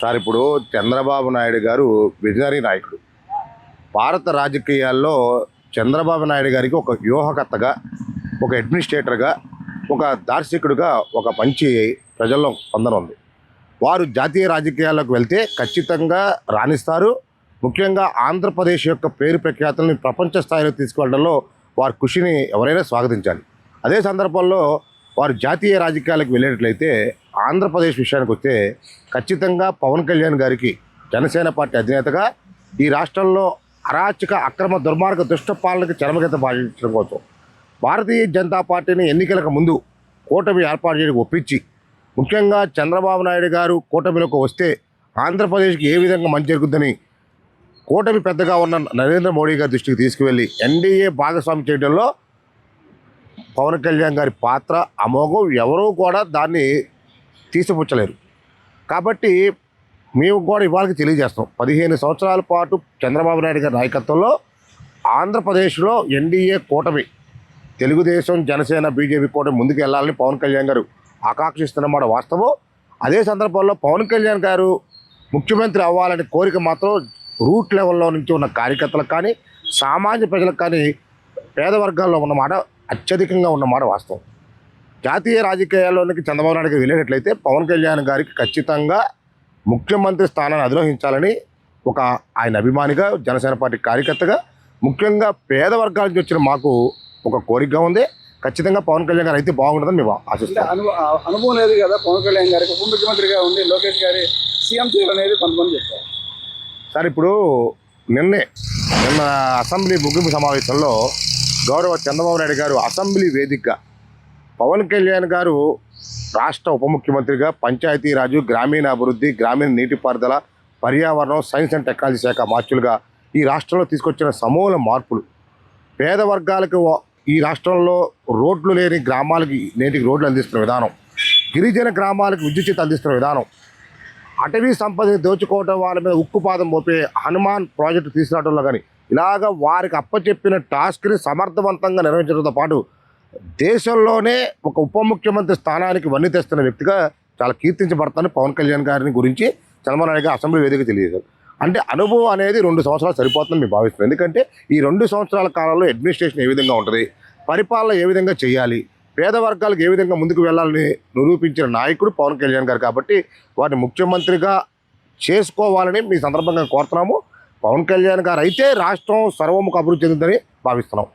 Sir ఇప్పుడు చంద్రబాబు నాయుడు గారు visionary నాయకుడు. భారత రాజకీయాల్లో చంద్రబాబు నాయుడు గారికి ఒక వ్యూహకర్తగా, ఒక అడ్మినిస్ట్రేటర్గా, ఒక దార్శనికుడిగా ఒక మంచి ప్రజల్లో స్పందన ఉంది. వారు జాతీయ రాజకీయాల్లోకి వెళ్తే ఖచ్చితంగా రాణిస్తారు. ముఖ్యంగా ఆంధ్రప్రదేశ్ యొక్క పేరు ప్రఖ్యాతులను ప్రపంచ స్థాయిలో తీసుకువెళ్ళడంలో వారి కృషిని ఎవరైనా స్వాగతించాలి. అదే సందర్భంలో వారు జాతీయ రాజకీయాలకు వెళ్ళేటట్లయితే ఆంధ్రప్రదేశ్ విషయానికి వస్తే ఖచ్చితంగా పవన్ కళ్యాణ్ గారికి జనసేన పార్టీ అధినేతగా ఈ రాష్ట్రంలో అరాచక అక్రమ దుర్మార్గ దుష్ట పాలనకి చరమగీత పాటించడం కోసం భారతీయ జనతా పార్టీని ఎన్నికలకు ముందు కూటమి ఏర్పాటు చేయడానికి ఒప్పించి, ముఖ్యంగా చంద్రబాబు నాయుడు గారు కూటమిలోకి వస్తే ఆంధ్రప్రదేశ్కి ఏ విధంగా మంచి జరుగుతుందని కూటమి పెద్దగా ఉన్న నరేంద్ర మోడీ గారి దృష్టికి తీసుకువెళ్ళి ఎన్డీఏ భాగస్వామి చేయడంలో పవన్ కళ్యాణ్ గారి పాత్ర అమోఘం. ఎవరూ కూడా దాన్ని తీసిపుచ్చలేరు. కాబట్టి మేము కూడా ఇవాళకి తెలియజేస్తాం, 15 సంవత్సరాల పాటు చంద్రబాబు నాయుడు గారి నాయకత్వంలో ఆంధ్రప్రదేశ్లో ఎన్డీఏ కూటమి, తెలుగుదేశం, జనసేన, బీజేపీ కూటమి ముందుకు వెళ్ళాలని పవన్ కళ్యాణ్ గారు ఆకాంక్షిస్తున్నమాట వాస్తవం. అదే సందర్భంలో పవన్ కళ్యాణ్ గారు ముఖ్యమంత్రి అవ్వాలనే కోరిక మాత్రం రూట్ లెవెల్లో నుంచి ఉన్న కార్యకర్తలకు కానీ, సామాన్య ప్రజలకు కానీ, పేద వర్గాల్లో ఉన్నమాట అత్యధికంగా ఉన్నమాట వాస్తవం. జాతీయ రాజకీయాల్లోనికి చంద్రబాబు నాయుడు గారు వెళ్ళేటట్లయితే పవన్ కళ్యాణ్ గారికి ఖచ్చితంగా ముఖ్యమంత్రి స్థానాన్ని అధిరోహించాలని ఒక ఆయన అభిమానిగా, జనసేన పార్టీ కార్యకర్తగా, ముఖ్యంగా పేద వర్గాల నుంచి వచ్చిన మాకు ఒక కోరికగా ఉంది. ఖచ్చితంగా పవన్ కళ్యాణ్ గారు అయితే బాగుంటుందని మేము ఆశిస్తాం. అనుభవం లేదు కదా పవన్ కళ్యాణ్ గారికి, ఉప ముఖ్యమంత్రిగా ఉండి లోకేష్ గారి సీఎం చేయాలనేది కొంతమంది చెప్తారు. సార్ ఇప్పుడు నిన్న అసెంబ్లీ ముగింపు సమావేశంలో గౌరవ చంద్రబాబు నాయుడు గారు అసెంబ్లీ వేదికగా పవన్ కళ్యాణ్ గారు రాష్ట్ర ఉప ముఖ్యమంత్రిగా పంచాయతీరాజు, గ్రామీణాభివృద్ధి, గ్రామీణ నీటిపారుదల, పర్యావరణం, సైన్స్ అండ్ టెక్నాలజీ శాఖ మార్చులుగా ఈ రాష్ట్రంలో తీసుకొచ్చిన సమూల మార్పులు, పేద వర్గాలకు ఈ రాష్ట్రంలో రోడ్లు లేని గ్రామాలకి నేటికి రోడ్లు అందిస్తున్న విధానం, గిరిజన గ్రామాలకు విద్యుత్ అందిస్తున్న విధానం, అటవీ సంపదని దోచుకోవడం, వాళ్ళ మీద ఉక్కుపాదం మోపే హనుమాన్ ప్రాజెక్టు తీసుకురావడంలో కానీ ఇలాగ వారికి అప్పచెప్పిన టాస్క్ని సమర్థవంతంగా నిర్వహించడంతో పాటు దేశంలోనే ఒక ఉప ముఖ్యమంత్రి స్థానానికి వన్నీ తెస్తున్న వ్యక్తిగా చాలా కీర్తించబడతానని పవన్ కళ్యాణ్ గారిని గురించి చంద్రబాబు నాయుడు గారు అసెంబ్లీ వేదిక తెలియజేశారు. అంటే అనుభవం అనేది 2 సంవత్సరాలు సరిపోతుందని మేము భావిస్తున్నాం. ఎందుకంటే ఈ 2 సంవత్సరాల కాలంలో అడ్మినిస్ట్రేషన్ ఏ విధంగా ఉంటుంది, పరిపాలన ఏ విధంగా చేయాలి, పేద వర్గాలకు ఏ విధంగా ముందుకు వెళ్ళాలని నిరూపించిన నాయకుడు పవన్ కళ్యాణ్ గారు. కాబట్టి వారిని ముఖ్యమంత్రిగా చేసుకోవాలని మీ సందర్భంగా కోరుతున్నాము. పవన్ కళ్యాణ్ గారు అయితే రాష్ట్రం సర్వముఖ అభివృద్ధి చెందుతుందని భావిస్తున్నాం.